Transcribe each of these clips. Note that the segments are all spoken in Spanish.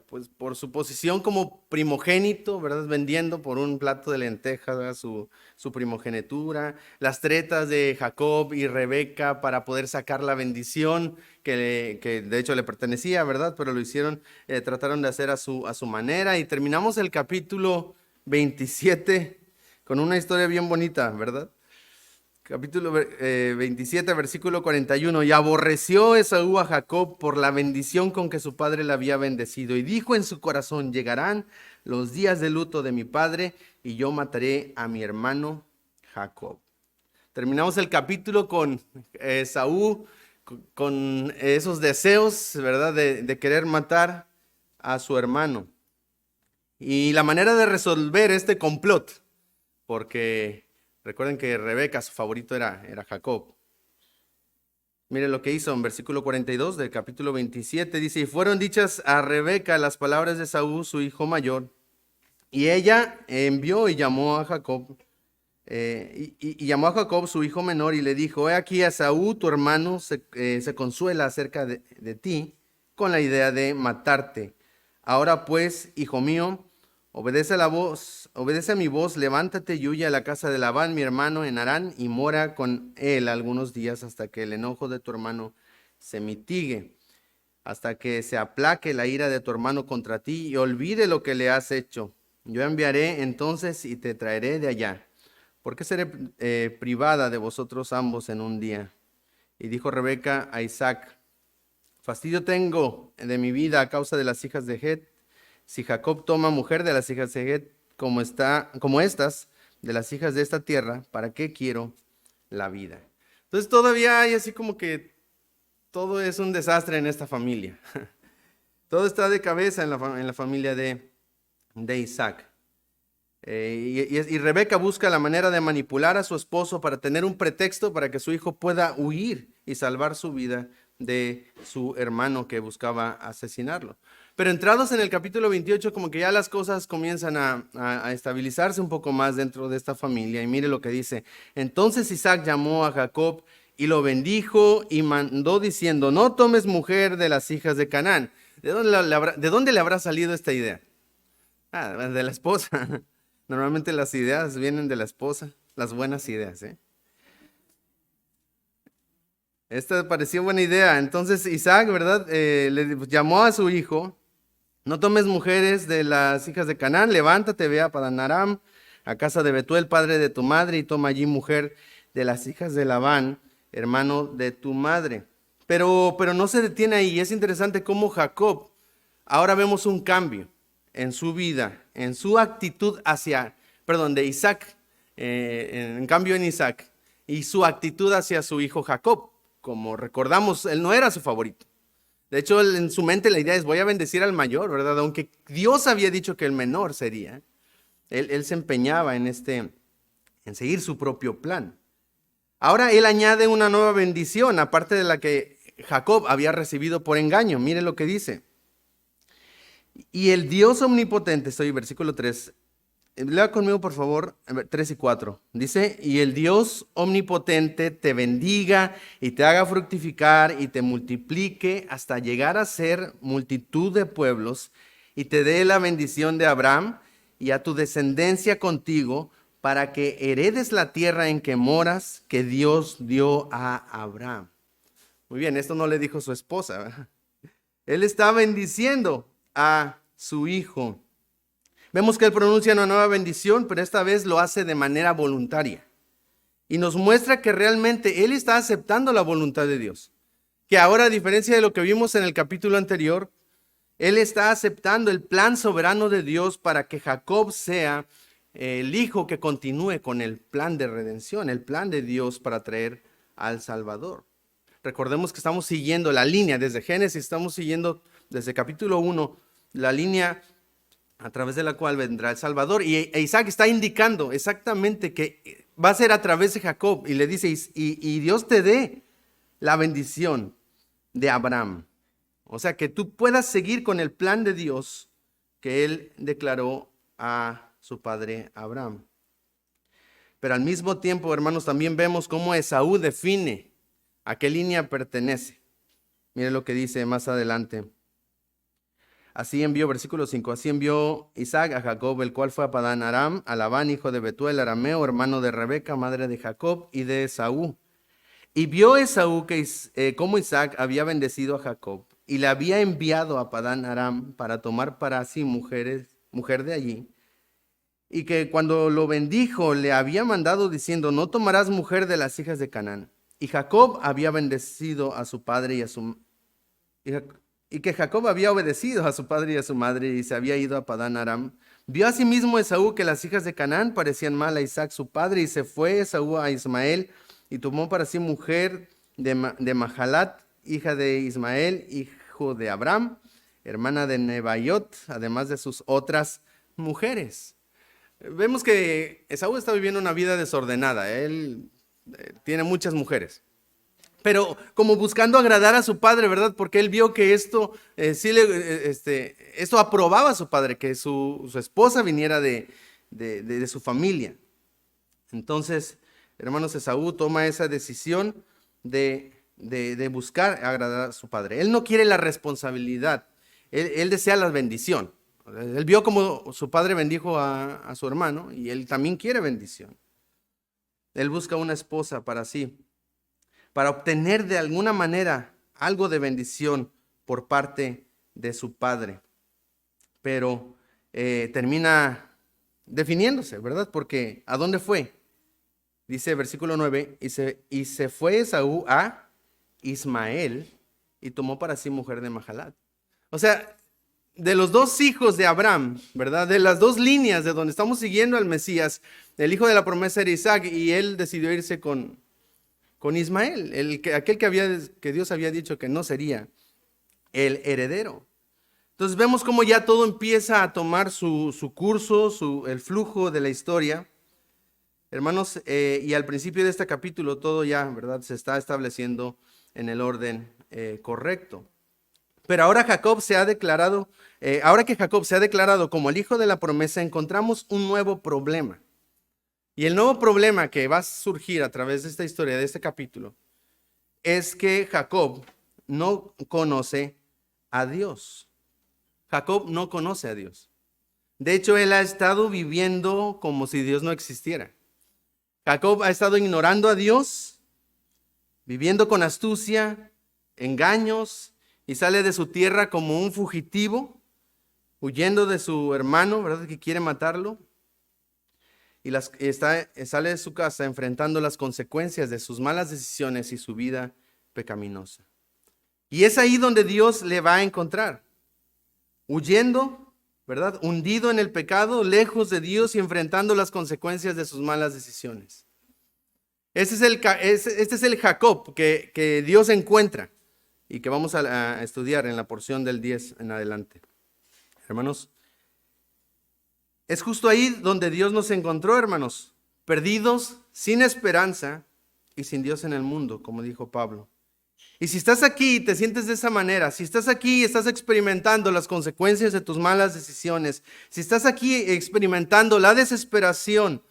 pues por su posición como primogénito, ¿verdad? Vendiendo por un plato de lentejas, ¿verdad? Su primogenitura, las tretas de Jacob y Rebeca para poder sacar la bendición que de hecho le pertenecía, ¿verdad? Pero lo hicieron, trataron de hacer a su manera y terminamos el capítulo 27 con una historia bien bonita, ¿verdad? Capítulo 27, versículo 41. Y aborreció Esaú a Jacob por la bendición con que su padre le había bendecido. Y dijo en su corazón, llegarán los días de luto de mi padre y yo mataré a mi hermano Jacob. Terminamos el capítulo con Esaú, con esos deseos, ¿verdad? De querer matar a su hermano. Y la manera de resolver este complot, porque recuerden que Rebeca, su favorito era Jacob. Mire lo que hizo en versículo 42 del capítulo 27. Dice, y fueron dichas a Rebeca las palabras de Saúl, su hijo mayor. Y ella envió y llamó a Jacob, y llamó a Jacob, su hijo menor, y le dijo, he aquí a Saúl, tu hermano, se consuela acerca de ti con la idea de matarte. Ahora pues, hijo mío, obedece a mi voz, levántate y huye a la casa de Labán, mi hermano, en Harán, y mora con él algunos días hasta que el enojo de tu hermano se mitigue, hasta que se aplaque la ira de tu hermano contra ti y olvide lo que le has hecho. Yo enviaré entonces y te traeré de allá. ¿Por qué seré privada de vosotros ambos en un día? Y dijo Rebeca a Isaac, fastidio tengo de mi vida a causa de las hijas de Het. Si Jacob toma mujer de las hijas de Het, como estas, de las hijas de esta tierra, ¿para qué quiero la vida? Entonces todavía hay así como que todo es un desastre en esta familia. Todo está de cabeza en la familia de Isaac. Y Rebeca busca la manera de manipular a su esposo para tener un pretexto para que su hijo pueda huir y salvar su vida de su hermano que buscaba asesinarlo. Pero entrados en el capítulo 28, como que ya las cosas comienzan a estabilizarse un poco más dentro de esta familia. Y mire lo que dice. Entonces Isaac llamó a Jacob y lo bendijo y mandó diciendo, no tomes mujer de las hijas de Canaán. ¿De dónde le habrá salido esta idea? Ah, de la esposa. Normalmente las ideas vienen de la esposa, las buenas ideas, ¿eh? Esta pareció buena idea. Entonces Isaac, ¿verdad? Le llamó a su hijo, no tomes mujeres de las hijas de Canaán, levántate, ve a Padan Aram, a casa de Betuel, padre de tu madre, y toma allí mujer de las hijas de Labán, hermano de tu madre. Pero no se detiene ahí. Es interesante cómo Jacob, ahora vemos un cambio en su vida, en su actitud de Isaac, en cambio en Isaac, y su actitud hacia su hijo Jacob. Como recordamos, él no era su favorito. De hecho, en su mente la idea es, voy a bendecir al mayor, ¿verdad? Aunque Dios había dicho que el menor sería. Él se empeñaba en seguir su propio plan. Ahora él añade una nueva bendición, aparte de la que Jacob había recibido por engaño. Mire lo que dice. Y el Dios omnipotente, estoy en versículo 3, lea conmigo por favor, 3 y 4. Dice, y el Dios omnipotente te bendiga y te haga fructificar y te multiplique hasta llegar a ser multitud de pueblos y te dé la bendición de Abraham y a tu descendencia contigo para que heredes la tierra en que moras que Dios dio a Abraham. Muy bien, esto no le dijo su esposa, ¿verdad? Él está bendiciendo a su hijo. Vemos que él pronuncia una nueva bendición, pero esta vez lo hace de manera voluntaria. Y nos muestra que realmente él está aceptando la voluntad de Dios. Que ahora, a diferencia de lo que vimos en el capítulo anterior, él está aceptando el plan soberano de Dios para que Jacob sea el hijo que continúe con el plan de redención, el plan de Dios para traer al Salvador. Recordemos que estamos siguiendo la línea desde Génesis, estamos siguiendo desde capítulo 1 la línea a través de la cual vendrá el Salvador. Y Isaac está indicando exactamente que va a ser a través de Jacob. Y le dice, y Dios te dé la bendición de Abraham. O sea, que tú puedas seguir con el plan de Dios que él declaró a su padre Abraham. Pero al mismo tiempo, hermanos, también vemos cómo Esaú define a qué línea pertenece. Mire lo que dice más adelante. Así envió, versículo 5, así envió Isaac a Jacob, el cual fue a Padán Aram, a Labán, hijo de Betuel, arameo, hermano de Rebeca, madre de Jacob, y de Esaú. Y vio Esaú que como Isaac había bendecido a Jacob, y le había enviado a Padán Aram para tomar para sí mujer de allí, y que cuando lo bendijo le había mandado diciendo, no tomarás mujer de las hijas de Canaán. Y Jacob había bendecido a su padre y que Jacob había obedecido a su padre y a su madre y se había ido a Padán Aram. Vio asimismo Esaú que las hijas de Canaán parecían mal a Isaac su padre, y se fue Esaú a Ismael y tomó para sí mujer de Mahalat, hija de Ismael, hijo de Abraham, hermana de Nebaiot, además de sus otras mujeres. Vemos que Esaú está viviendo una vida desordenada. Él tiene muchas mujeres, pero como buscando agradar a su padre, ¿verdad? Porque él vio que esto esto aprobaba a su padre, que su esposa viniera de su familia. Entonces, hermanos, Esaú toma esa decisión de buscar agradar a su padre. Él no quiere la responsabilidad, él desea la bendición. Él vio como su padre bendijo a su hermano y él también quiere bendición. Él busca una esposa para sí, para obtener de alguna manera algo de bendición por parte de su padre. Pero termina definiéndose, ¿verdad? Porque ¿a dónde fue? Dice versículo 9, y se fue Esaú a Ismael y tomó para sí mujer de Mahalat. O sea, de los dos hijos de Abraham, ¿verdad? De las dos líneas de donde estamos siguiendo al Mesías, el hijo de la promesa era Isaac y él decidió irse con Ismael, aquel que Dios había dicho que no sería el heredero. Entonces vemos cómo ya todo empieza a tomar su curso, el flujo de la historia. Hermanos, y al principio de este capítulo todo ya, ¿verdad? Se está estableciendo en el orden correcto. Pero ahora ahora que Jacob se ha declarado como el hijo de la promesa, encontramos un nuevo problema. Y el nuevo problema que va a surgir a través de esta historia, de este capítulo, es que Jacob no conoce a Dios. Jacob no conoce a Dios. De hecho, él ha estado viviendo como si Dios no existiera. Jacob ha estado ignorando a Dios, viviendo con astucia, engaños, y sale de su tierra como un fugitivo, huyendo de su hermano, ¿verdad? Que quiere matarlo. Y sale de su casa enfrentando las consecuencias de sus malas decisiones y su vida pecaminosa. Y es ahí donde Dios le va a encontrar, huyendo, ¿verdad? Hundido en el pecado, lejos de Dios y enfrentando las consecuencias de sus malas decisiones. Este es el Jacob que Dios encuentra y que vamos a estudiar en la porción del 10 en adelante. Hermanos, es justo ahí donde Dios nos encontró, hermanos, perdidos, sin esperanza y sin Dios en el mundo, como dijo Pablo. Y si estás aquí y te sientes de esa manera, si estás aquí y estás experimentando las consecuencias de tus malas decisiones, si estás aquí experimentando la desesperación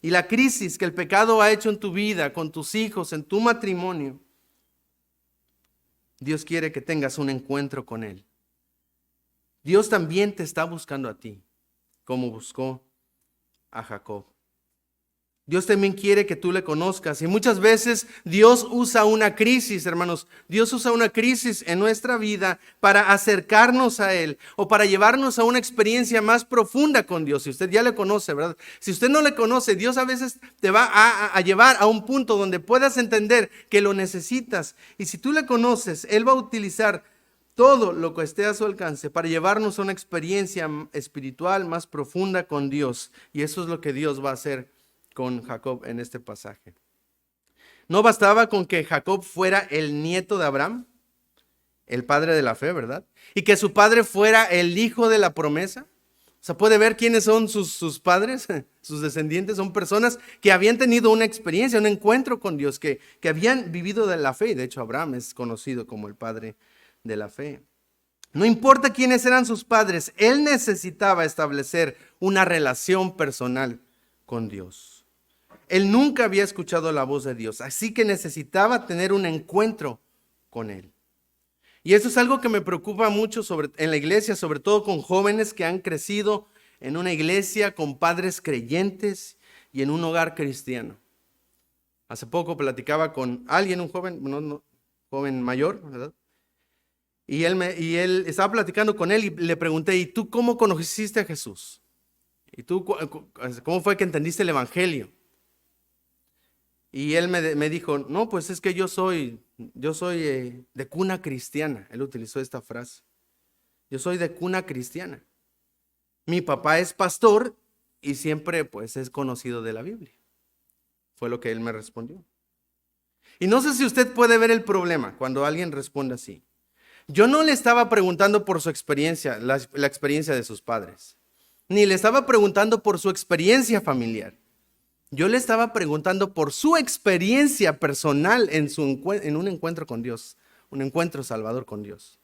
y la crisis que el pecado ha hecho en tu vida, con tus hijos, en tu matrimonio, Dios quiere que tengas un encuentro con Él. Dios también te está buscando a ti, como buscó a Jacob. Dios también quiere que tú le conozcas. Y muchas veces Dios usa una crisis, hermanos. Dios usa una crisis en nuestra vida para acercarnos a Él o para llevarnos a una experiencia más profunda con Dios. Si usted ya le conoce, ¿verdad? Si usted no le conoce, Dios a veces te va a llevar a un punto donde puedas entender que lo necesitas. Y si tú le conoces, Él va a utilizar todo lo que esté a su alcance para llevarnos a una experiencia espiritual más profunda con Dios. Y eso es lo que Dios va a hacer con Jacob en este pasaje. No bastaba con que Jacob fuera el nieto de Abraham, el padre de la fe, ¿verdad? Y que su padre fuera el hijo de la promesa. O sea, puede ver quiénes son sus padres, sus descendientes. Son personas que habían tenido una experiencia, un encuentro con Dios, que habían vivido de la fe. Y de hecho, Abraham es conocido como el padre de la fe. No importa quiénes eran sus padres, él necesitaba establecer una relación personal con Dios. Él nunca había escuchado la voz de Dios, así que necesitaba tener un encuentro con Él. Y eso es algo que me preocupa mucho en la iglesia, sobre todo con jóvenes que han crecido en una iglesia con padres creyentes y en un hogar cristiano. Hace poco platicaba con alguien, un joven, joven mayor, ¿verdad? Y él estaba platicando con él y le pregunté, ¿y tú cómo conociste a Jesús? ¿Y tú cómo fue que entendiste el evangelio? Y él me dijo, no, pues es que yo soy de cuna cristiana. Él utilizó esta frase. Yo soy de cuna cristiana. Mi papá es pastor y siempre pues es conocido de la Biblia. Fue lo que él me respondió. Y no sé si usted puede ver el problema cuando alguien responde así. Yo no le estaba preguntando por su experiencia, la experiencia de sus padres, ni le estaba preguntando por su experiencia familiar. Yo le estaba preguntando por su experiencia personal en un encuentro con Dios, un encuentro salvador con Dios.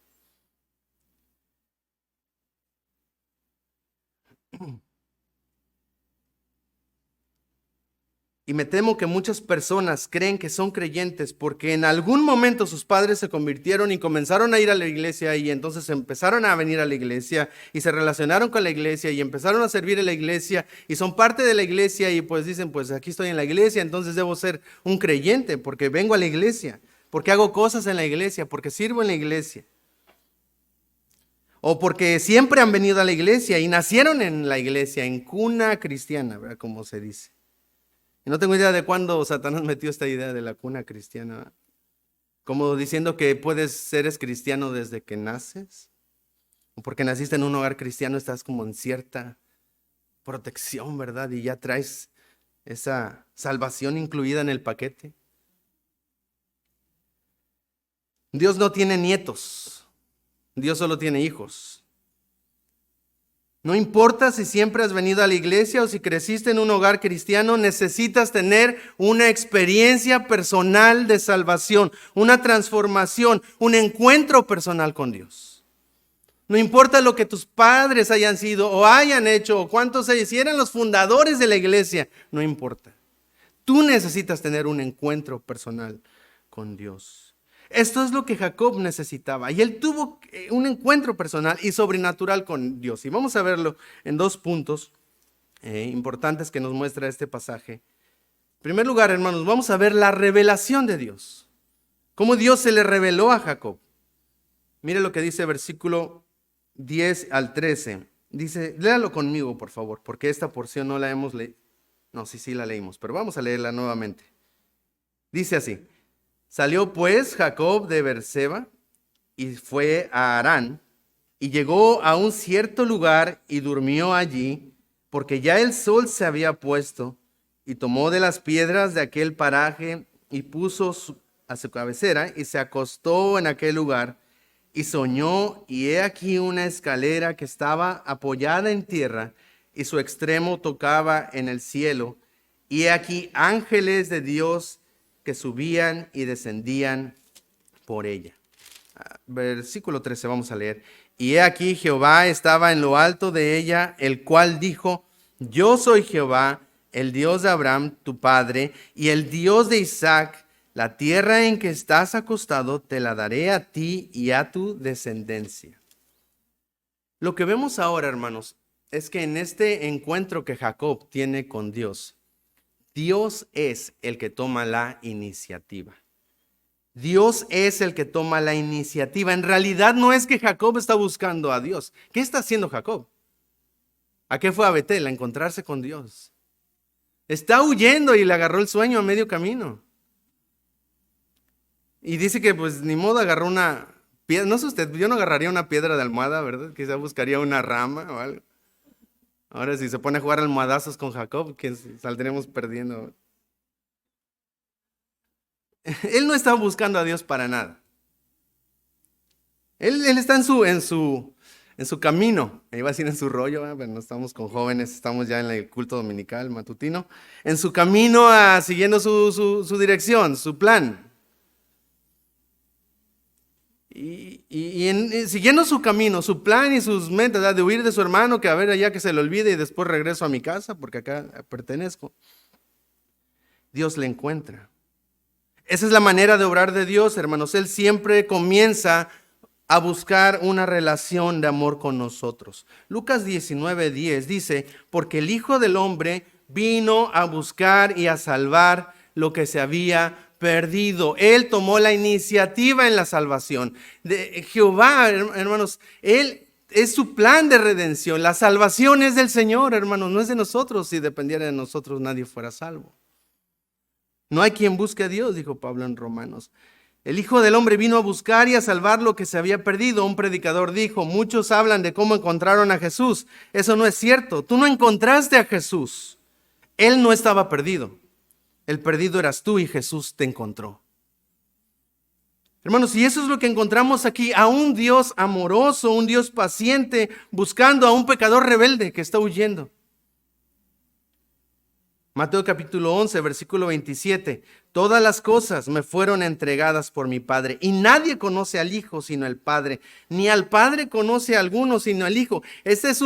Y me temo que muchas personas creen que son creyentes porque en algún momento sus padres se convirtieron y comenzaron a ir a la iglesia y entonces empezaron a venir a la iglesia y se relacionaron con la iglesia y empezaron a servir en la iglesia y son parte de la iglesia y pues dicen, pues aquí estoy en la iglesia, entonces debo ser un creyente porque vengo a la iglesia, porque hago cosas en la iglesia, porque sirvo en la iglesia. O porque siempre han venido a la iglesia y nacieron en la iglesia, en cuna cristiana, ¿verdad? Como se dice. Y no tengo idea de cuándo Satanás metió esta idea de la cuna cristiana. Como diciendo que eres cristiano desde que naces. O porque naciste en un hogar cristiano estás como en cierta protección, ¿verdad? Y ya traes esa salvación incluida en el paquete. Dios no tiene nietos. Dios solo tiene hijos. No importa si siempre has venido a la iglesia o si creciste en un hogar cristiano, necesitas tener una experiencia personal de salvación, una transformación, un encuentro personal con Dios. No importa lo que tus padres hayan sido o hayan hecho o cuántos si eran los fundadores de la iglesia, no importa. Tú necesitas tener un encuentro personal con Dios. Esto es lo que Jacob necesitaba y él tuvo un encuentro personal y sobrenatural con Dios. Y vamos a verlo en dos puntos importantes que nos muestra este pasaje. En primer lugar, hermanos, vamos a ver la revelación de Dios. Cómo Dios se le reveló a Jacob. Mire lo que dice versículo 10 al 13. Dice, léalo conmigo, por favor, porque esta porción no la hemos leído. No, sí la leímos, pero vamos a leerla nuevamente. Dice así. Salió pues Jacob de Beerseba y fue a Harán y llegó a un cierto lugar y durmió allí porque ya el sol se había puesto y tomó de las piedras de aquel paraje y puso a su cabecera y se acostó en aquel lugar y soñó y he aquí una escalera que estaba apoyada en tierra y su extremo tocaba en el cielo y he aquí ángeles de Dios que subían y descendían por ella. Versículo 13 vamos a leer. Y he aquí Jehová estaba en lo alto de ella, el cual dijo, yo soy Jehová, el Dios de Abraham, tu padre, y el Dios de Isaac. La tierra en que estás acostado te la daré a ti y a tu descendencia. Lo que vemos ahora, hermanos, es que en este encuentro que Jacob tiene con Dios, Dios es el que toma la iniciativa. Dios es el que toma la iniciativa. En realidad no es que Jacob está buscando a Dios. ¿Qué está haciendo Jacob? ¿A qué fue a Betel? A encontrarse con Dios. Está huyendo y le agarró el sueño a medio camino. Y dice que pues ni modo agarró una piedra. No sé usted, yo no agarraría una piedra de almohada, ¿verdad? Quizá buscaría una rama o algo. Ahora si se pone a jugar almohadazos con Jacob, que saldremos perdiendo. Él no está buscando a Dios para nada. Él está en su camino. Iba a decir en su rollo, pero no estamos con jóvenes, estamos ya en el culto dominical matutino. En su camino, siguiendo su dirección, su plan. Siguiendo su camino, su plan y sus metas, ¿verdad? De huir de su hermano, que a ver allá que se le olvide y después regreso a mi casa porque acá pertenezco. Dios le encuentra. Esa es la manera de obrar de Dios, hermanos. Él siempre comienza a buscar una relación de amor con nosotros. Lucas 19:10 dice, porque el Hijo del Hombre vino a buscar y a salvar lo que se había perdido. Él tomó la iniciativa en la salvación. Jehová, hermanos, Él es su plan de redención. La salvación es del Señor, hermanos, no es de nosotros. Si dependiera de nosotros, nadie fuera salvo. No hay quien busque a Dios, dijo Pablo en Romanos. El Hijo del Hombre vino a buscar y a salvar lo que se había perdido. Un predicador dijo, muchos hablan de cómo encontraron a Jesús. Eso no es cierto. Tú no encontraste a Jesús. Él no estaba perdido. El perdido eras tú y Jesús te encontró. Hermanos, y eso es lo que encontramos aquí, a un Dios amoroso, un Dios paciente, buscando a un pecador rebelde que está huyendo. Mateo capítulo 11, versículo 27. Todas las cosas me fueron entregadas por mi Padre, y nadie conoce al Hijo sino el Padre, ni al Padre conoce a alguno sino al Hijo. Este es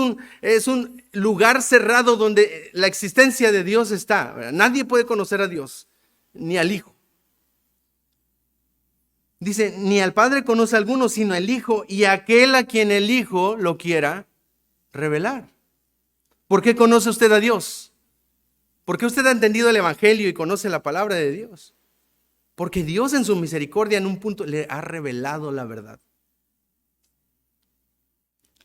un lugar cerrado donde la existencia de Dios está, ¿verdad? Nadie puede conocer a Dios, ni al Hijo. Dice, ni al Padre conoce a alguno sino el Hijo, y aquel a quien el Hijo lo quiera revelar. ¿Por qué conoce usted a Dios? ¿Por qué usted ha entendido el Evangelio y conoce la palabra de Dios? Porque Dios en su misericordia en un punto le ha revelado la verdad.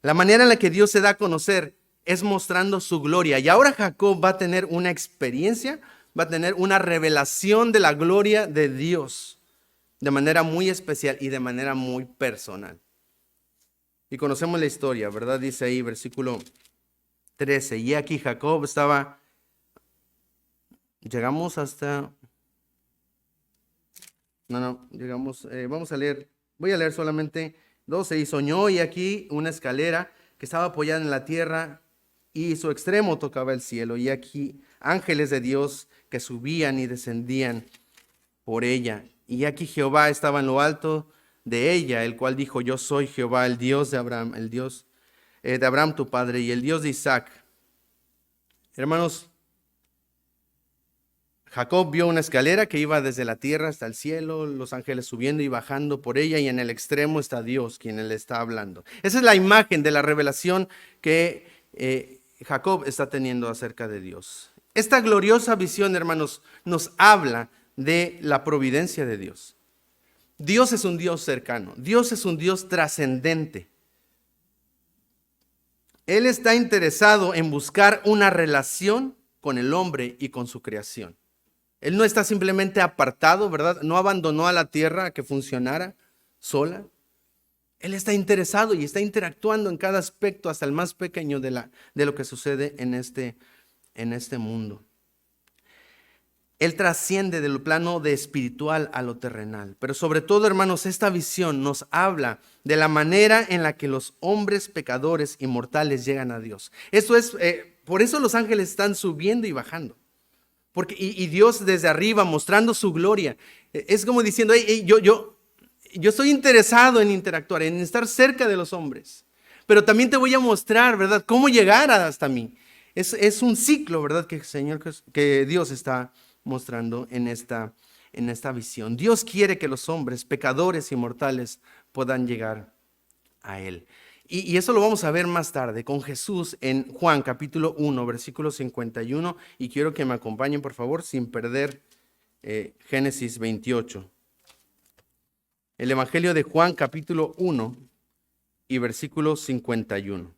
La manera en la que Dios se da a conocer es mostrando su gloria. Y ahora Jacob va a tener una experiencia, va a tener una revelación de la gloria de Dios de manera muy especial y de manera muy personal. Y conocemos la historia, ¿verdad? Dice ahí, versículo 13. Y aquí Jacob estaba... Llegamos hasta... llegamos, vamos a leer, voy a leer solamente 12. Y soñó, y aquí una escalera que estaba apoyada en la tierra, y su extremo tocaba el cielo. Y aquí ángeles de Dios que subían y descendían por ella. Y aquí Jehová estaba en lo alto de ella, el cual dijo, yo soy Jehová, el Dios de Abraham, el Dios de Abraham tu padre, y el Dios de Isaac. Hermanos, Jacob vio una escalera que iba desde la tierra hasta el cielo, los ángeles subiendo y bajando por ella, y en el extremo está Dios, quien le está hablando. Esa es la imagen de la revelación que Jacob está teniendo acerca de Dios. Esta gloriosa visión, hermanos, nos habla de la providencia de Dios. Dios es un Dios cercano, Dios es un Dios trascendente. Él está interesado en buscar una relación con el hombre y con su creación. Él no está simplemente apartado, ¿verdad? No abandonó a la tierra a que funcionara sola. Él está interesado y está interactuando en cada aspecto, hasta el más pequeño de lo que sucede en este mundo. Él trasciende del plano de espiritual a lo terrenal. Pero sobre todo, hermanos, esta visión nos habla de la manera en la que los hombres pecadores y mortales llegan a Dios. Eso es, por eso los ángeles están subiendo y bajando. Y Dios desde arriba mostrando su gloria. Es como diciendo, hey, yo estoy interesado en interactuar, en estar cerca de los hombres. Pero también te voy a mostrar, ¿verdad?, cómo llegar hasta mí. Es un ciclo, ¿verdad?, que Dios está mostrando en esta visión. Dios quiere que los hombres, pecadores y mortales, puedan llegar a Él. Y eso lo vamos a ver más tarde con Jesús en Juan capítulo 1, versículo 51. Y quiero que me acompañen, por favor, sin perder Génesis 28. El Evangelio de Juan capítulo 1 y versículo 51.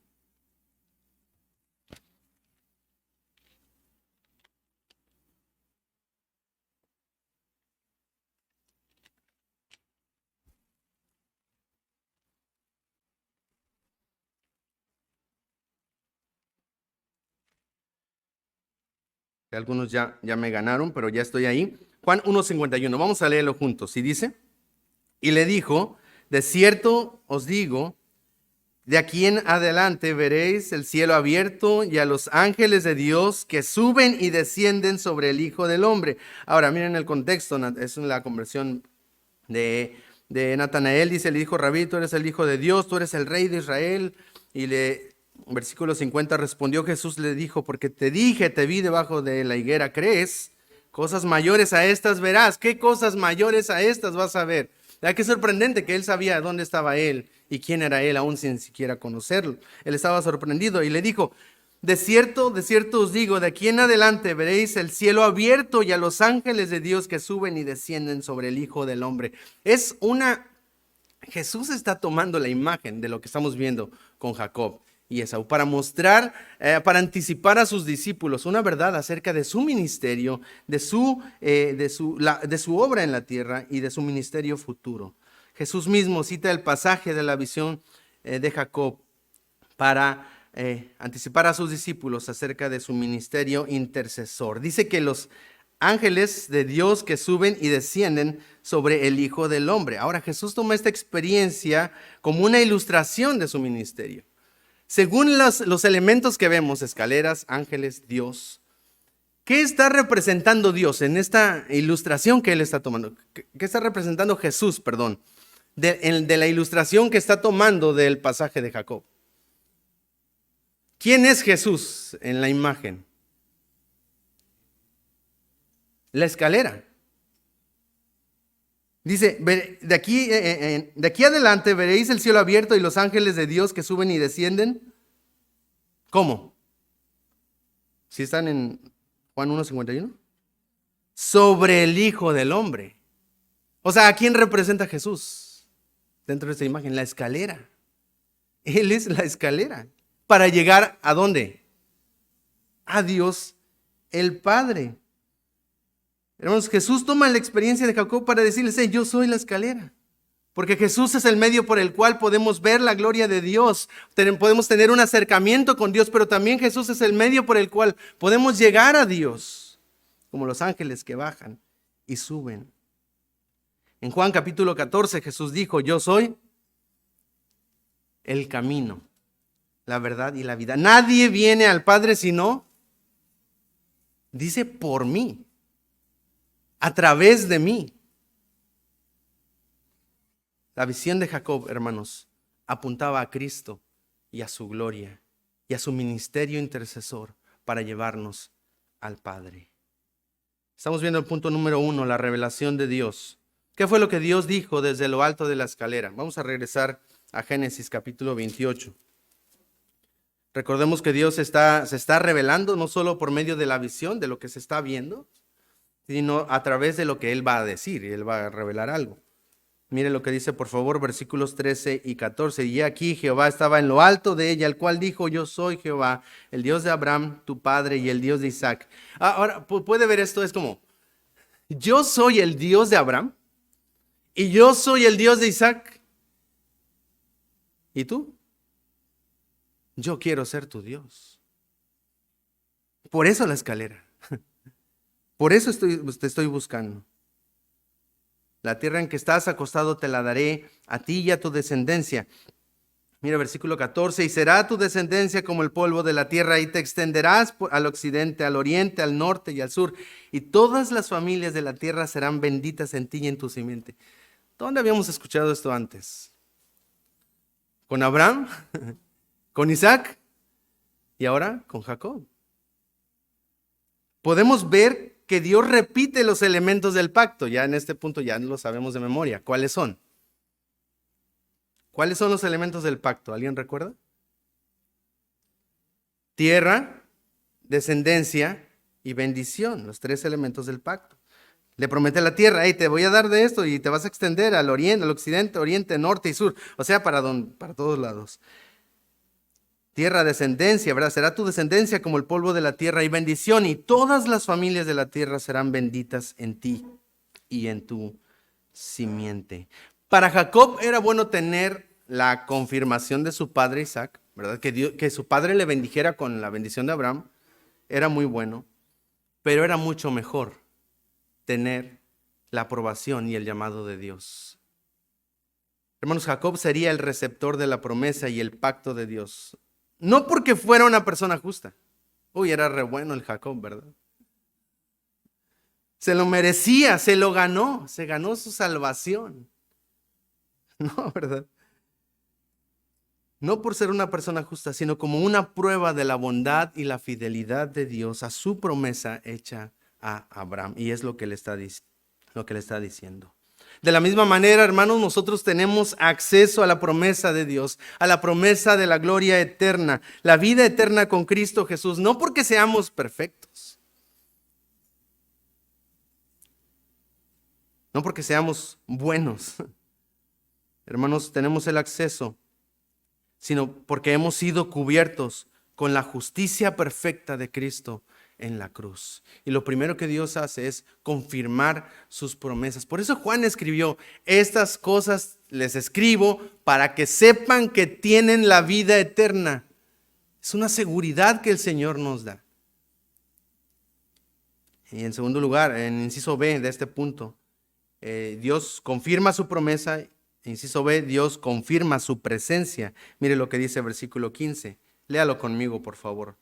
Algunos ya me ganaron, pero ya estoy ahí. Juan 1:51, vamos a leerlo juntos. Y dice, y le dijo, de cierto os digo, de aquí en adelante veréis el cielo abierto y a los ángeles de Dios que suben y descienden sobre el Hijo del Hombre. Ahora, miren el contexto, es la conversión de Natanael. Dice, le dijo, Rabí, tú eres el Hijo de Dios, tú eres el Rey de Israel. Y versículo 50, respondió Jesús, le dijo, porque te dije, te vi debajo de la higuera, ¿crees? Cosas mayores a estas verás. ¿Qué cosas mayores a estas vas a ver? ¿Verdad? Qué sorprendente que él sabía dónde estaba él ¿Y quién era él aún sin siquiera conocerlo? Él estaba sorprendido y le dijo, de cierto os digo, de aquí en adelante veréis el cielo abierto y a los ángeles de Dios que suben y descienden sobre el Hijo del Hombre. Jesús está tomando la imagen de lo que estamos viendo con Jacob y Esaú para mostrar, para anticipar a sus discípulos una verdad acerca de su ministerio, de su obra en la tierra y de su ministerio futuro. Jesús mismo cita el pasaje de la visión de Jacob para anticipar a sus discípulos acerca de su ministerio intercesor. Dice que los ángeles de Dios que suben y descienden sobre el Hijo del Hombre. Ahora Jesús toma esta experiencia como una ilustración de su ministerio. Según los elementos que vemos, escaleras, ángeles, Dios, ¿qué está representando Dios en esta ilustración que él está tomando? ¿Qué está representando Jesús, de la ilustración que está tomando del pasaje de Jacob? ¿Quién es Jesús en la imagen? La escalera. Dice, de aquí adelante veréis el cielo abierto y los ángeles de Dios que suben y descienden. ¿Cómo? ¿Sí están en Juan 1:51? Sobre el Hijo del Hombre. O sea, ¿a quién representa Jesús dentro de esta imagen? La escalera. Él es la escalera. ¿Para llegar a dónde? A Dios el Padre. Hermanos, Jesús toma la experiencia de Jacob para decirles, yo soy la escalera. Porque Jesús es el medio por el cual podemos ver la gloria de Dios. Podemos tener un acercamiento con Dios, pero también Jesús es el medio por el cual podemos llegar a Dios. Como los ángeles que bajan y suben. En Juan capítulo 14 Jesús dijo, yo soy el camino, la verdad y la vida. Nadie viene al Padre sino, dice, por mí, a través de mí. La visión de Jacob, hermanos, apuntaba a Cristo y a su gloria y a su ministerio intercesor para llevarnos al Padre. Estamos viendo el punto número 1, la revelación de Dios. ¿Qué fue lo que Dios dijo desde lo alto de la escalera? Vamos a regresar a Génesis capítulo 28. Recordemos que Dios se está revelando no solo por medio de la visión, de lo que se está viendo, sino a través de lo que Él va a decir, y Él va a revelar algo. Mire lo que dice, por favor, versículos 13 y 14. Y aquí Jehová estaba en lo alto de ella, el cual dijo, yo soy Jehová, el Dios de Abraham, tu padre, y el Dios de Isaac. Ahora, puede ver esto, es como, yo soy el Dios de Abraham, y yo soy el Dios de Isaac. ¿Y tú? Yo quiero ser tu Dios. Por eso la escalera. Por eso te estoy buscando. La tierra en que estás acostado te la daré a ti y a tu descendencia. Mira versículo 14. Y será tu descendencia como el polvo de la tierra y te extenderás al occidente, al oriente, al norte y al sur. Y todas las familias de la tierra serán benditas en ti y en tu simiente. ¿Dónde habíamos escuchado esto antes? ¿Con Abraham? ¿Con Isaac? ¿Y ahora con Jacob? Podemos ver que Dios repite los elementos del pacto. Ya en este punto ya lo sabemos de memoria. ¿Cuáles son? ¿Cuáles son los elementos del pacto? ¿Alguien recuerda? Tierra, descendencia y bendición. Los 3 elementos del pacto. Le promete la tierra, te voy a dar de esto y te vas a extender al oriente, al occidente, oriente, norte y sur. O sea, para todos lados. Tierra, descendencia, ¿verdad? Será tu descendencia como el polvo de la tierra y bendición, y todas las familias de la tierra serán benditas en ti y en tu simiente. Para Jacob era bueno tener la confirmación de su padre Isaac, ¿verdad? Que su padre le bendijera con la bendición de Abraham, era muy bueno, pero era mucho mejor tener la aprobación y el llamado de Dios. Hermanos, Jacob sería el receptor de la promesa y el pacto de Dios. No porque fuera una persona justa. Era re bueno el Jacob, ¿verdad? Se lo merecía, se lo ganó, se ganó su salvación. No, ¿verdad? No por ser una persona justa, sino como una prueba de la bondad y la fidelidad de Dios a su promesa hecha a Abraham. Y es lo que le está diciendo. De la misma manera, hermanos, nosotros tenemos acceso a la promesa de Dios, a la promesa de la gloria eterna, la vida eterna con Cristo Jesús, no porque seamos perfectos, no porque seamos buenos, hermanos, tenemos el acceso, sino porque hemos sido cubiertos con la justicia perfecta de Cristo en la cruz. Y lo primero que Dios hace es confirmar sus promesas. Por eso Juan escribió: estas cosas les escribo para que sepan que tienen la vida eterna. Es una seguridad que el Señor nos da. Y en segundo lugar, en inciso B de este punto, Dios confirma su promesa. Inciso B, Dios confirma su presencia. Mire lo que dice el versículo 15. Léalo conmigo, por favor.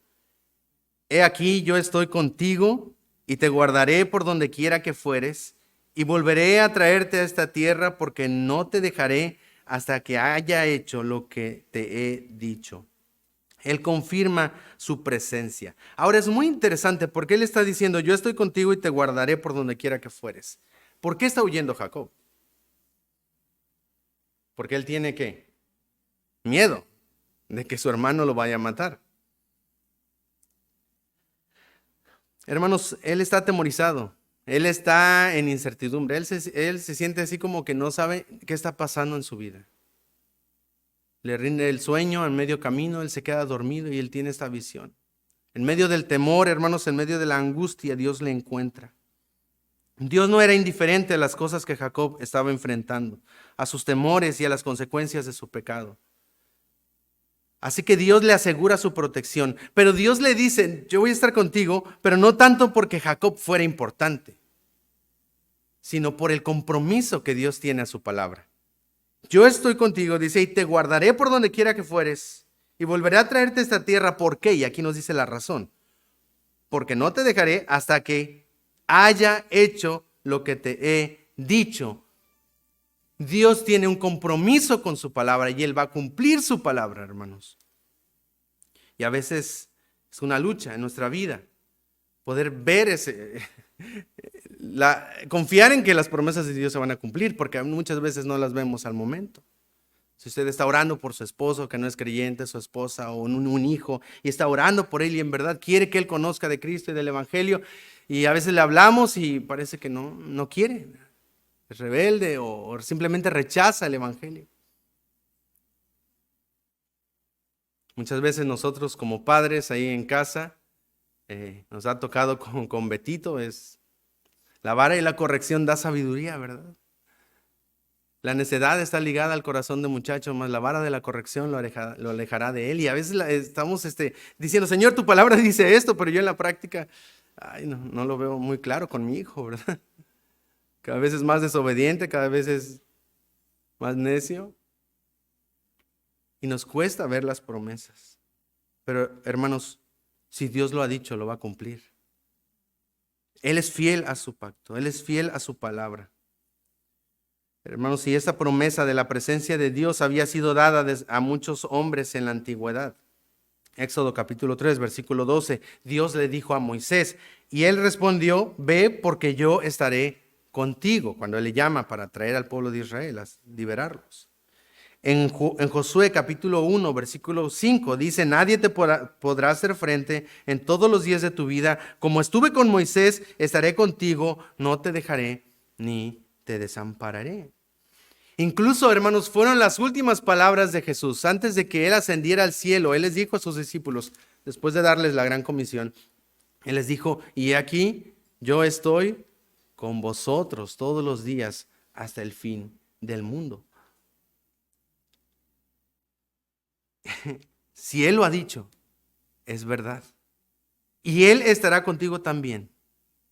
He aquí, yo estoy contigo y te guardaré por donde quiera que fueres, y volveré a traerte a esta tierra, porque no te dejaré hasta que haya hecho lo que te he dicho. Él confirma su presencia. Ahora es muy interesante porque él está diciendo: yo estoy contigo y te guardaré por donde quiera que fueres. ¿Por qué está huyendo Jacob? Porque él tiene ¿qué? Miedo de que su hermano lo vaya a matar. Hermanos, él está atemorizado, él está en incertidumbre, él se siente así como que no sabe qué está pasando en su vida. Le rinde el sueño en medio camino, él se queda dormido y él tiene esta visión. En medio del temor, hermanos, en medio de la angustia, Dios le encuentra. Dios no era indiferente a las cosas que Jacob estaba enfrentando, a sus temores y a las consecuencias de su pecado. Así que Dios le asegura su protección, pero Dios le dice: yo voy a estar contigo, pero no tanto porque Jacob fuera importante, sino por el compromiso que Dios tiene a su palabra. Yo estoy contigo, dice, y te guardaré por donde quiera que fueres, y volveré a traerte a esta tierra. ¿Por qué? Y aquí nos dice la razón. Porque no te dejaré hasta que haya hecho lo que te he dicho. Dios tiene un compromiso con su palabra y Él va a cumplir su palabra, hermanos. Y a veces es una lucha en nuestra vida poder ver confiar en que las promesas de Dios se van a cumplir, porque muchas veces no las vemos al momento. Si usted está orando por su esposo que no es creyente, su esposa o un hijo, y está orando por él y en verdad quiere que él conozca de Cristo y del Evangelio, y a veces le hablamos y parece que no quiere. Es rebelde o simplemente rechaza el Evangelio. Muchas veces nosotros como padres ahí en casa, nos ha tocado con Betito, la vara y la corrección da sabiduría, ¿verdad? La necedad está ligada al corazón de muchacho, más la vara de la corrección lo alejará de él. Y a veces estamos diciendo: Señor, tu palabra dice esto, pero yo en la práctica, no lo veo muy claro con mi hijo, ¿verdad? Cada vez es más desobediente, cada vez es más necio. Y nos cuesta ver las promesas. Pero, hermanos, si Dios lo ha dicho, lo va a cumplir. Él es fiel a su pacto, Él es fiel a su palabra. Hermanos, si esta promesa de la presencia de Dios había sido dada a muchos hombres en la antigüedad. Éxodo capítulo 3, versículo 12, Dios le dijo a Moisés, y él respondió: ve, porque yo estaré contigo, cuando él le llama para traer al pueblo de Israel, a liberarlos. En Josué capítulo 1, versículo 5 dice: nadie te podrá hacer frente en todos los días de tu vida. Como estuve con Moisés, estaré contigo, no te dejaré ni te desampararé. Incluso, hermanos, fueron las últimas palabras de Jesús. Antes de que Él ascendiera al cielo, Él les dijo a sus discípulos, después de darles la gran comisión, Él les dijo: y aquí yo estoy con vosotros todos los días hasta el fin del mundo. Si Él lo ha dicho, es verdad. Y Él estará contigo también,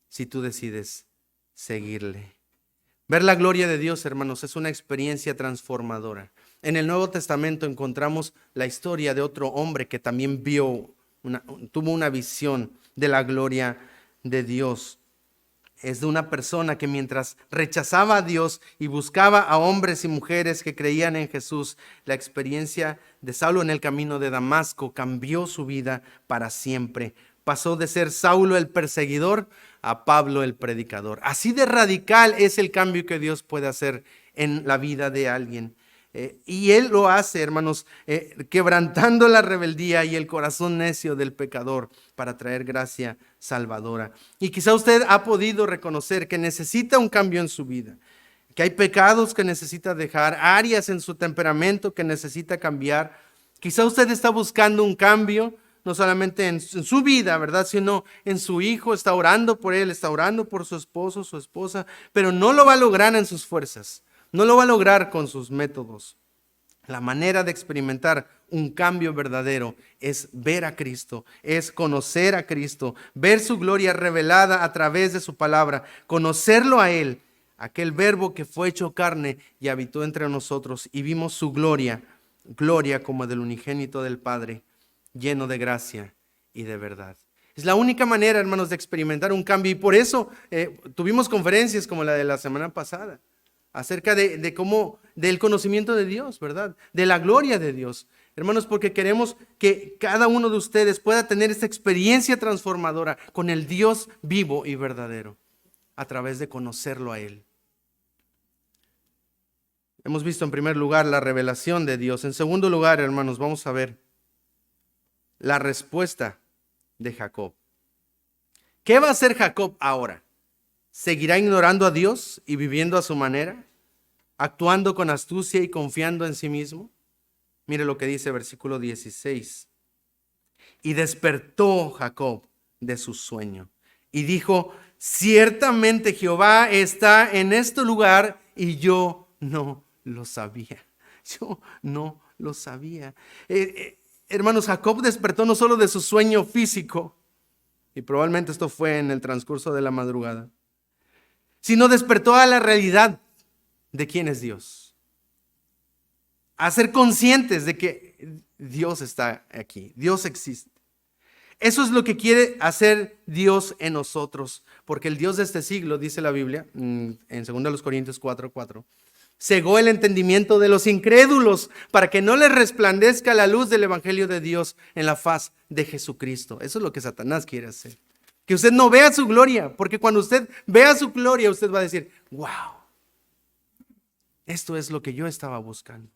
si tú decides seguirle. Ver la gloria de Dios, hermanos, es una experiencia transformadora. En el Nuevo Testamento encontramos la historia de otro hombre que también tuvo una visión de la gloria de Dios. Es de una persona que mientras rechazaba a Dios y buscaba a hombres y mujeres que creían en Jesús, la experiencia de Saulo en el camino de Damasco cambió su vida para siempre. pasó de ser Saulo el perseguidor a Pablo el predicador. Así de radical es el cambio que Dios puede hacer en la vida de alguien. Y Él lo hace, hermanos, quebrantando la rebeldía y el corazón necio del pecador para traer gracia salvadora. Y quizá usted ha podido reconocer que necesita un cambio en su vida, que hay pecados que necesita dejar, áreas en su temperamento que necesita cambiar. Quizá usted está buscando un cambio, no solamente en su vida, ¿verdad? Sino en su hijo, está orando por él, está orando por su esposo, su esposa, pero no lo va a lograr en sus fuerzas. No lo va a lograr con sus métodos. La manera de experimentar un cambio verdadero es ver a Cristo, es conocer a Cristo, ver su gloria revelada a través de su palabra, conocerlo a Él, aquel verbo que fue hecho carne y habitó entre nosotros, y vimos su gloria, gloria como del unigénito del Padre, lleno de gracia y de verdad. Es la única manera, hermanos, de experimentar un cambio, y por eso tuvimos conferencias como la de la semana pasada, acerca de cómo, del conocimiento de Dios, ¿verdad? De la gloria de Dios. Hermanos, porque queremos que cada uno de ustedes pueda tener esta experiencia transformadora con el Dios vivo y verdadero, a través de conocerlo a Él. Hemos visto en primer lugar la revelación de Dios. En segundo lugar, hermanos, vamos a ver la respuesta de Jacob. ¿Qué va a hacer Jacob ahora? ¿Seguirá ignorando a Dios y viviendo a su manera? ¿Actuando con astucia y confiando en sí mismo? Mire lo que dice versículo 16. Y despertó Jacob de su sueño y dijo: ciertamente Jehová está en este lugar y yo no lo sabía. Yo no lo sabía. Hermanos, Jacob despertó no solo de su sueño físico, y probablemente esto fue en el transcurso de la madrugada, sino despertó a la realidad de quién es Dios. A ser conscientes de que Dios está aquí, Dios existe. Eso es lo que quiere hacer Dios en nosotros, porque el Dios de este siglo, dice la Biblia, en 2 Corintios 4:4, cegó el entendimiento de los incrédulos para que no les resplandezca la luz del evangelio de Dios en la faz de Jesucristo. Eso es lo que Satanás quiere hacer. Que usted no vea su gloria, porque cuando usted vea su gloria, usted va a decir: wow, esto es lo que yo estaba buscando.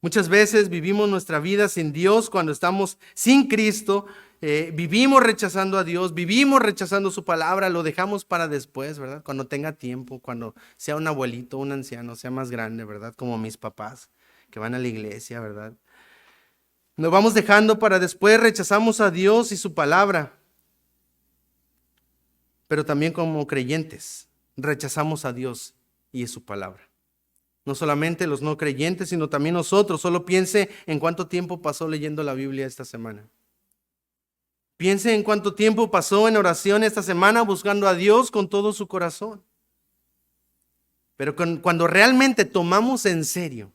Muchas veces vivimos nuestra vida sin Dios cuando estamos sin Cristo. Vivimos rechazando a Dios, vivimos rechazando su palabra, lo dejamos para después, ¿verdad? Cuando tenga tiempo, cuando sea un abuelito, un anciano, sea más grande, ¿verdad? Como mis papás que van a la iglesia, ¿verdad? Nos vamos dejando para después, rechazamos a Dios y su palabra. Pero también como creyentes, rechazamos a Dios y su palabra. No solamente los no creyentes, sino también nosotros. Solo piense en cuánto tiempo pasó leyendo la Biblia esta semana. Piense en cuánto tiempo pasó en oración esta semana buscando a Dios con todo su corazón. Pero cuando realmente tomamos en serio,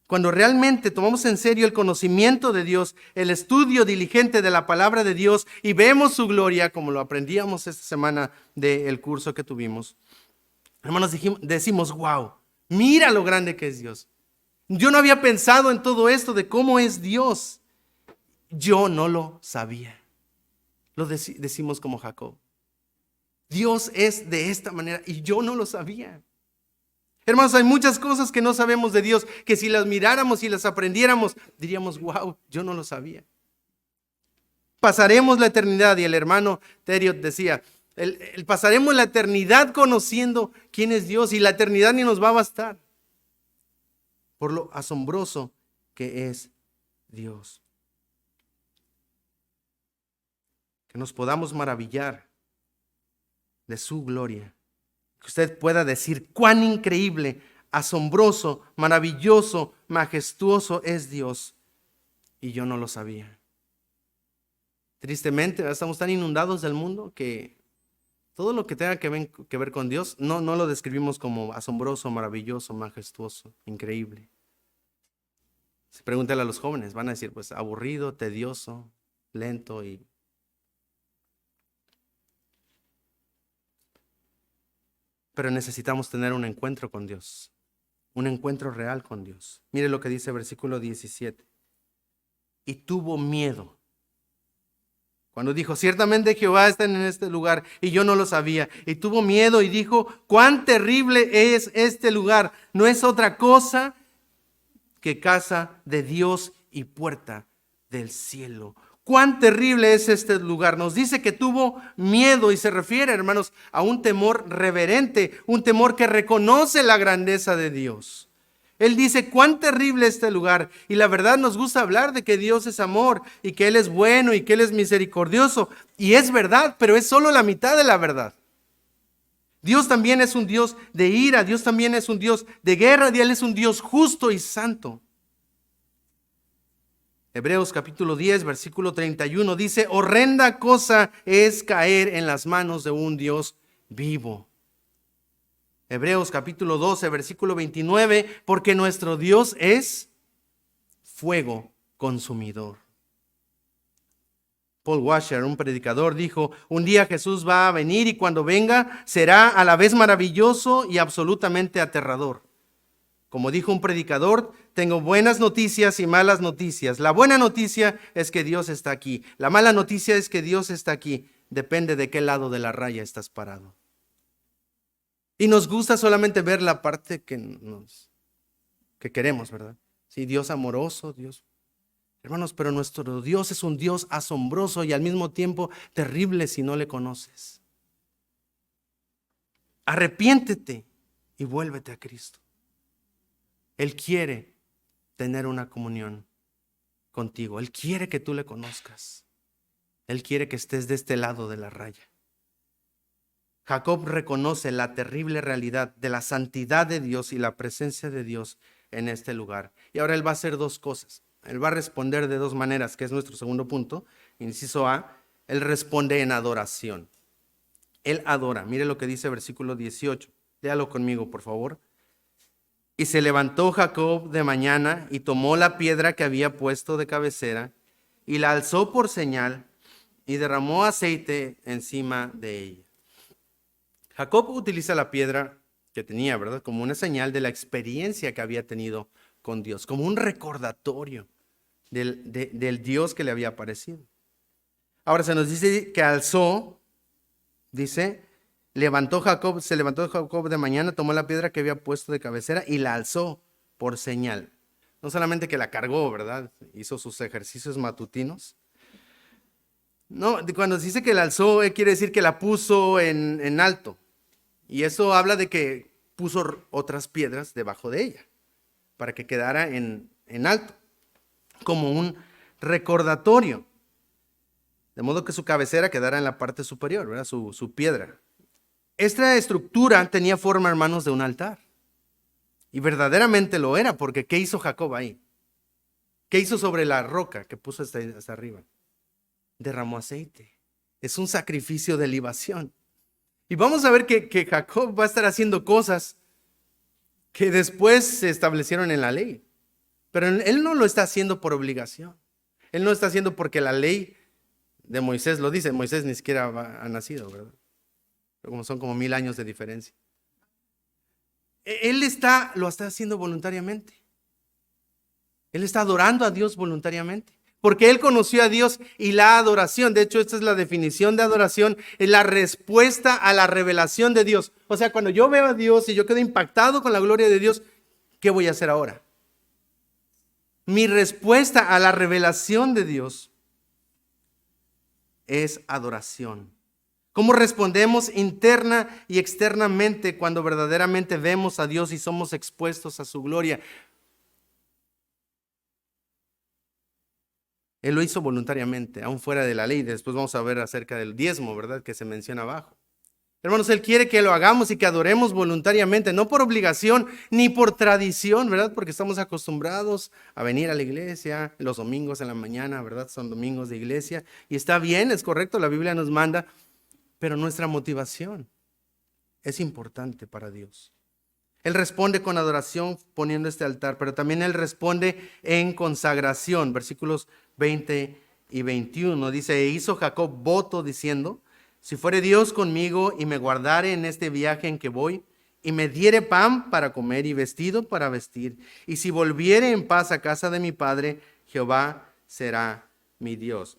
el conocimiento de Dios, el estudio diligente de la palabra de Dios y vemos su gloria, como lo aprendíamos esta semana del curso que tuvimos, hermanos, decimos: wow, mira lo grande que es Dios. Yo no había pensado en todo esto de cómo es Dios. Yo no lo sabía. Lo decimos como Jacob. Dios es de esta manera y yo no lo sabía. Hermanos, hay muchas cosas que no sabemos de Dios, que si las miráramos y las aprendiéramos, diríamos: wow, yo no lo sabía. Pasaremos la eternidad, y el hermano Teriot decía, pasaremos la eternidad conociendo quién es Dios, y la eternidad ni nos va a bastar por lo asombroso que es Dios. Que nos podamos maravillar de su gloria. Que usted pueda decir: cuán increíble, asombroso, maravilloso, majestuoso es Dios. Y yo no lo sabía. Tristemente, estamos tan inundados del mundo que todo lo que tenga que ver con Dios no lo describimos como asombroso, maravilloso, majestuoso, increíble. Si pregúntale a los jóvenes, van a decir: pues aburrido, tedioso, lento y... Pero necesitamos tener un encuentro con Dios, un encuentro real con Dios. Mire lo que dice versículo 17. Y tuvo miedo Cuando dijo, ciertamente Jehová está en este lugar y yo no lo sabía. Y tuvo miedo y dijo, cuán terrible es este lugar. No es otra cosa que casa de Dios y puerta del cielo. Cuán terrible es este lugar. Nos dice que tuvo miedo y se refiere, hermanos, a un temor reverente, un temor que reconoce la grandeza de Dios. Él dice, cuán terrible este lugar. Y la verdad nos gusta hablar de que Dios es amor y que Él es bueno y que Él es misericordioso. Y es verdad, pero es solo la mitad de la verdad. Dios también es un Dios de ira, Dios también es un Dios de guerra, y Él es un Dios justo y santo. Hebreos capítulo 10, versículo 31 dice, horrenda cosa es caer en las manos de un Dios vivo. Hebreos capítulo 12, versículo 29, porque nuestro Dios es fuego consumidor. Paul Washer, un predicador, dijo, un día Jesús va a venir y cuando venga será a la vez maravilloso y absolutamente aterrador. Como dijo un predicador, tengo buenas noticias y malas noticias. La buena noticia es que Dios está aquí. La mala noticia es que Dios está aquí. Depende de qué lado de la raya estás parado. Y nos gusta solamente ver la parte que queremos, ¿verdad? Sí, Dios amoroso, Dios. Hermanos, pero nuestro Dios es un Dios asombroso y al mismo tiempo terrible si no le conoces. Arrepiéntete y vuélvete a Cristo. Él quiere tener una comunión contigo. Él quiere que tú le conozcas. Él quiere que estés de este lado de la raya. Jacob reconoce la terrible realidad de la santidad de Dios y la presencia de Dios en este lugar. Y ahora él va a hacer dos cosas. Él va a responder de dos maneras, que es nuestro segundo punto. Inciso A, él responde en adoración. Él adora. Mire lo que dice versículo 18. Léalo conmigo, por favor. Y se levantó Jacob de mañana y tomó la piedra que había puesto de cabecera y la alzó por señal y derramó aceite encima de ella. Jacob utiliza la piedra que tenía, ¿verdad? Como una señal de la experiencia que había tenido con Dios, como un recordatorio del Dios que le había aparecido. Ahora se nos dice que alzó, dice, se levantó Jacob de mañana, tomó la piedra que había puesto de cabecera y la alzó por señal. No solamente que la cargó, ¿verdad? Hizo sus ejercicios matutinos. No, cuando se dice que la alzó, quiere decir que la puso en alto. Y eso habla de que puso otras piedras debajo de ella, para que quedara en alto, como un recordatorio. De modo que su cabecera quedara en la parte superior, ¿verdad? Su piedra. Esta estructura tenía forma, hermanos, de un altar. Y verdaderamente lo era, porque ¿qué hizo Jacob ahí? ¿Qué hizo sobre la roca que puso hasta arriba? Derramó aceite. Es un sacrificio de libación. Y vamos a ver que Jacob va a estar haciendo cosas que después se establecieron en la ley. Pero él no lo está haciendo por obligación. Él no está haciendo porque la ley de Moisés lo dice. Moisés ni siquiera ha nacido, ¿verdad? Como son como 1000 años de diferencia. Él lo está haciendo voluntariamente. Él está adorando a Dios voluntariamente. Porque él conoció a Dios y la adoración, de hecho esta es la definición de adoración, es la respuesta a la revelación de Dios. O sea, cuando yo veo a Dios y yo quedo impactado con la gloria de Dios, ¿qué voy a hacer ahora? Mi respuesta a la revelación de Dios es adoración. ¿Cómo respondemos interna y externamente cuando verdaderamente vemos a Dios y somos expuestos a su gloria? Él lo hizo voluntariamente, aún fuera de la ley. Después vamos a ver acerca del diezmo, ¿verdad? Que se menciona abajo. Hermanos, Él quiere que lo hagamos y que adoremos voluntariamente, no por obligación ni por tradición, ¿verdad? Porque estamos acostumbrados a venir a la iglesia los domingos en la mañana, ¿verdad? Son domingos de iglesia. Y está bien, es correcto, la Biblia nos manda, pero nuestra motivación es importante para Dios. Él responde con adoración poniendo este altar, pero también Él responde en consagración. Versículos 20 y 21 dice, e hizo Jacob voto diciendo, si fuere Dios conmigo y me guardare en este viaje en que voy, y me diere pan para comer y vestido para vestir, y si volviere en paz a casa de mi padre, Jehová será mi Dios.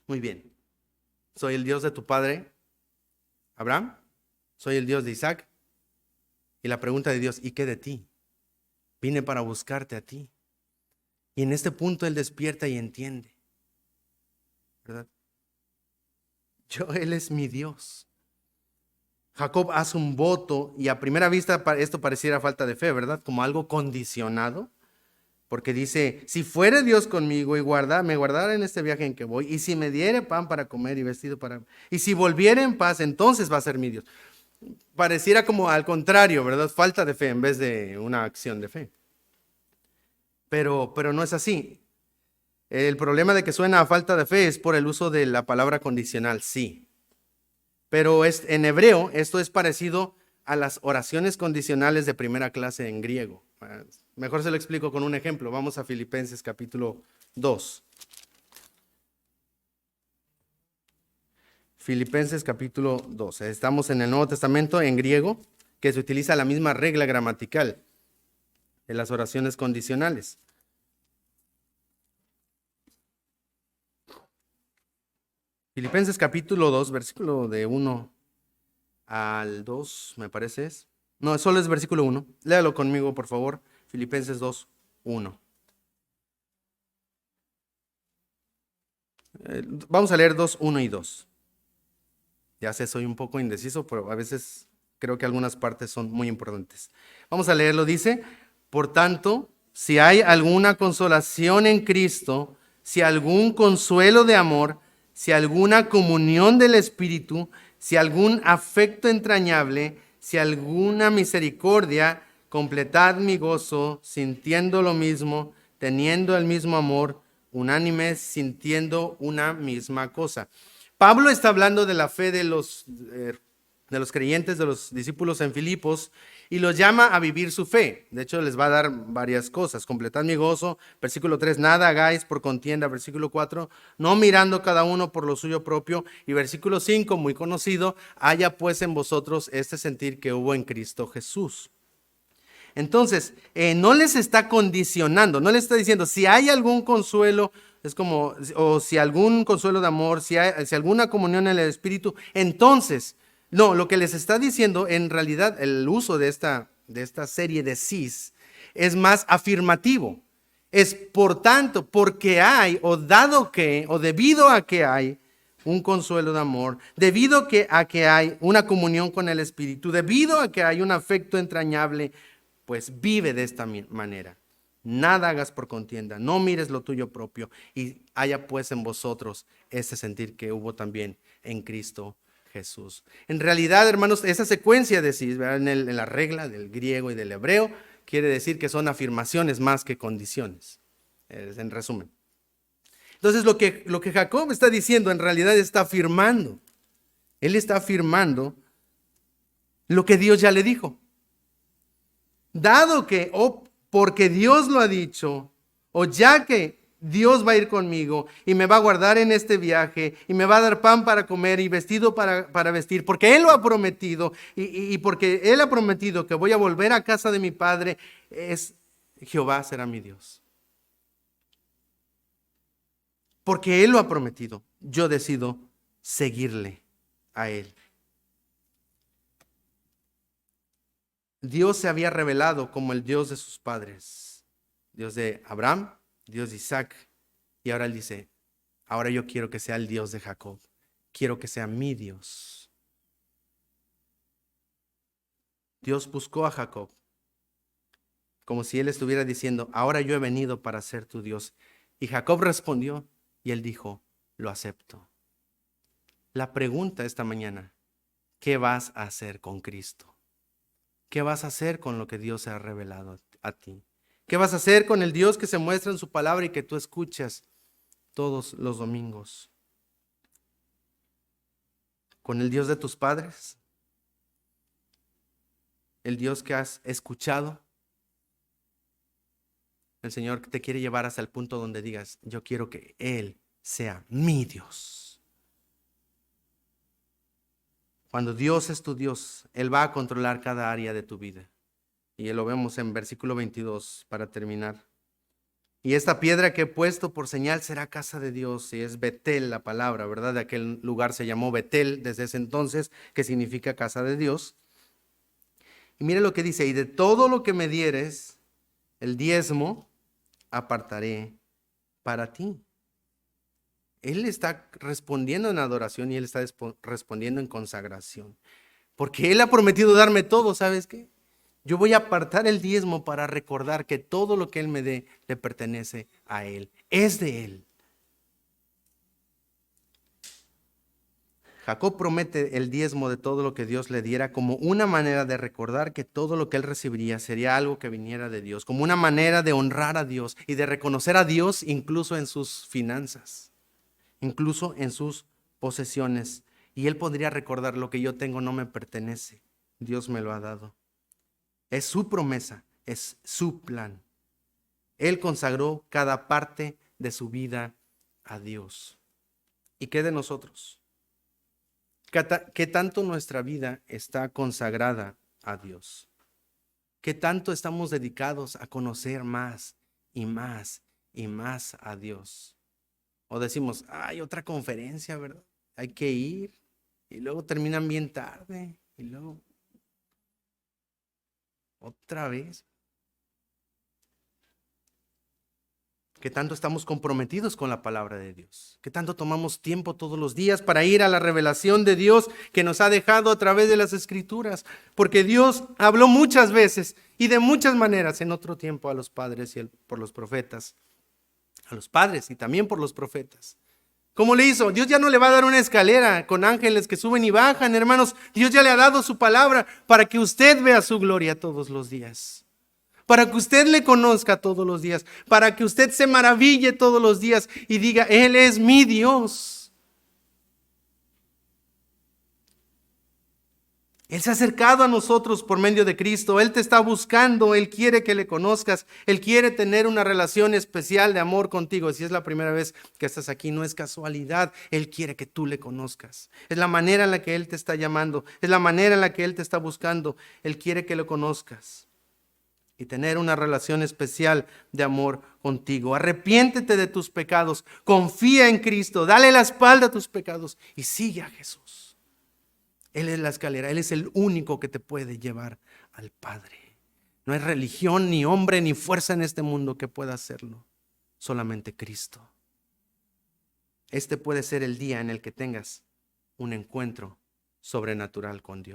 Muy bien. Soy el Dios de tu padre, Abraham. Soy el Dios de Isaac. Y la pregunta de Dios, ¿y qué de ti? Vine para buscarte a ti. Y en este punto él despierta y entiende, ¿verdad? Él es mi Dios. Jacob hace un voto y a primera vista esto pareciera falta de fe, ¿verdad? Como algo condicionado. Porque dice, si fuere Dios conmigo y me guardara en este viaje en que voy, y si me diere pan para comer y vestido para... Y si volviera en paz, entonces va a ser mi Dios. Pareciera como al contrario, ¿verdad? Falta de fe en vez de una acción de fe. Pero no es así. El problema de que suena a falta de fe es por el uso de la palabra condicional, sí. Pero en hebreo esto es parecido a las oraciones condicionales de primera clase en griego. Mejor se lo explico con un ejemplo. Vamos a Filipenses capítulo 2. Filipenses capítulo 2. Estamos en el Nuevo Testamento en griego, que se utiliza la misma regla gramatical de las oraciones condicionales. Filipenses capítulo 2, versículo de 1 al 2, me parece es. No, solo es versículo 1. Léalo conmigo, por favor. Filipenses 2, 1. Vamos a leer 2, 1 y 2. Ya sé, soy un poco indeciso, pero a veces creo que algunas partes son muy importantes. Vamos a leerlo, dice, por tanto, si hay alguna consolación en Cristo, si algún consuelo de amor, si alguna comunión del Espíritu, si algún afecto entrañable, si alguna misericordia, completad mi gozo, sintiendo lo mismo, teniendo el mismo amor, unánimes, sintiendo una misma cosa. Pablo está hablando de la fe de los creyentes, de los discípulos en Filipos, y los llama a vivir su fe. De hecho, les va a dar varias cosas. Completad mi gozo. Versículo 3, nada hagáis por contienda. Versículo 4, no mirando cada uno por lo suyo propio. Y versículo 5, muy conocido, haya pues en vosotros este sentir que hubo en Cristo Jesús. Entonces, no les está condicionando, no les está diciendo, si hay algún consuelo, es como, o si algún consuelo de amor, si alguna comunión en el Espíritu, entonces, no, lo que les está diciendo, en realidad, el uso de esta serie de sís es más afirmativo. Es por tanto, porque hay, o dado que, o debido a que hay un consuelo de amor, debido a que hay una comunión con el Espíritu, debido a que hay un afecto entrañable, pues vive de esta manera. Nada hagas por contienda, no mires lo tuyo propio, y haya pues en vosotros ese sentir que hubo también en Cristo Jesús. En realidad, hermanos, esa secuencia de sí, en la regla del griego y del hebreo, quiere decir que son afirmaciones más que condiciones, en resumen. Entonces, lo que Jacob está diciendo, en realidad está afirmando. Él está afirmando lo que Dios ya le dijo. Dado que, o porque Dios lo ha dicho, o ya que Dios va a ir conmigo y me va a guardar en este viaje y me va a dar pan para comer y vestido para vestir, porque Él lo ha prometido y porque Él ha prometido que voy a volver a casa de mi padre, Jehová será mi Dios. Porque Él lo ha prometido, yo decido seguirle a Él. Dios se había revelado como el Dios de sus padres, Dios de Abraham, Dios de Isaac, y ahora Él dice, ahora yo quiero que sea el Dios de Jacob, quiero que sea mi Dios. Dios buscó a Jacob, como si Él estuviera diciendo, ahora yo he venido para ser tu Dios. Y Jacob respondió, y Él dijo, lo acepto. La pregunta esta mañana, ¿qué vas a hacer con Cristo? ¿Qué vas a hacer con lo que Dios se ha revelado a ti? ¿Qué vas a hacer con el Dios que se muestra en su palabra y que tú escuchas todos los domingos? ¿Con el Dios de tus padres? ¿El Dios que has escuchado? El Señor te quiere llevar hasta el punto donde digas, yo quiero que Él sea mi Dios. Cuando Dios es tu Dios, Él va a controlar cada área de tu vida. Y lo vemos en versículo 22 para terminar. Y esta piedra que he puesto por señal será casa de Dios. Y es Betel la palabra, ¿verdad? De aquel lugar se llamó Betel desde ese entonces, que significa casa de Dios. Y mire lo que dice, y de todo lo que me dieres, el diezmo, apartaré para ti. Él está respondiendo en adoración y Él está respondiendo en consagración. Porque Él ha prometido darme todo, ¿sabes qué? Yo voy a apartar el diezmo para recordar que todo lo que Él me dé le pertenece a Él. Es de Él. Jacob promete el diezmo de todo lo que Dios le diera como una manera de recordar que todo lo que él recibiría sería algo que viniera de Dios, como una manera de honrar a Dios y de reconocer a Dios incluso en sus finanzas, incluso en sus posesiones. Y él podría recordar: lo que yo tengo no me pertenece, Dios me lo ha dado. Es su promesa, es su plan. Él consagró cada parte de su vida a Dios. ¿Y qué de nosotros? ¿Qué tanto nuestra vida está consagrada a Dios? ¿Qué tanto estamos dedicados a conocer más y más y más a Dios? O decimos: hay otra conferencia, ¿verdad? Hay que ir. Y luego terminan bien tarde. Y luego otra vez. ¿Qué tanto estamos comprometidos con la palabra de Dios? ¿Qué tanto tomamos tiempo todos los días para ir a la revelación de Dios que nos ha dejado a través de las Escrituras? Porque Dios habló muchas veces y de muchas maneras en otro tiempo a los padres y por los profetas. A los padres y también por los profetas. ¿Cómo le hizo? Dios ya no le va a dar una escalera con ángeles que suben y bajan, hermanos. Dios ya le ha dado su palabra para que usted vea su gloria todos los días. Para que usted le conozca todos los días, para que usted se maraville todos los días y diga: Él es mi Dios. Él se ha acercado a nosotros por medio de Cristo. Él te está buscando, Él quiere que le conozcas, Él quiere tener una relación especial de amor contigo. Si es la primera vez que estás aquí, no es casualidad, Él quiere que tú le conozcas. Es la manera en la que Él te está llamando, es la manera en la que Él te está buscando. Él quiere que lo conozcas y tener una relación especial de amor contigo. Arrepiéntete de tus pecados, confía en Cristo, dale la espalda a tus pecados y sigue a Jesús. Él es la escalera, Él es el único que te puede llevar al Padre. No hay religión, ni hombre, ni fuerza en este mundo que pueda hacerlo, solamente Cristo. Este puede ser el día en el que tengas un encuentro sobrenatural con Dios.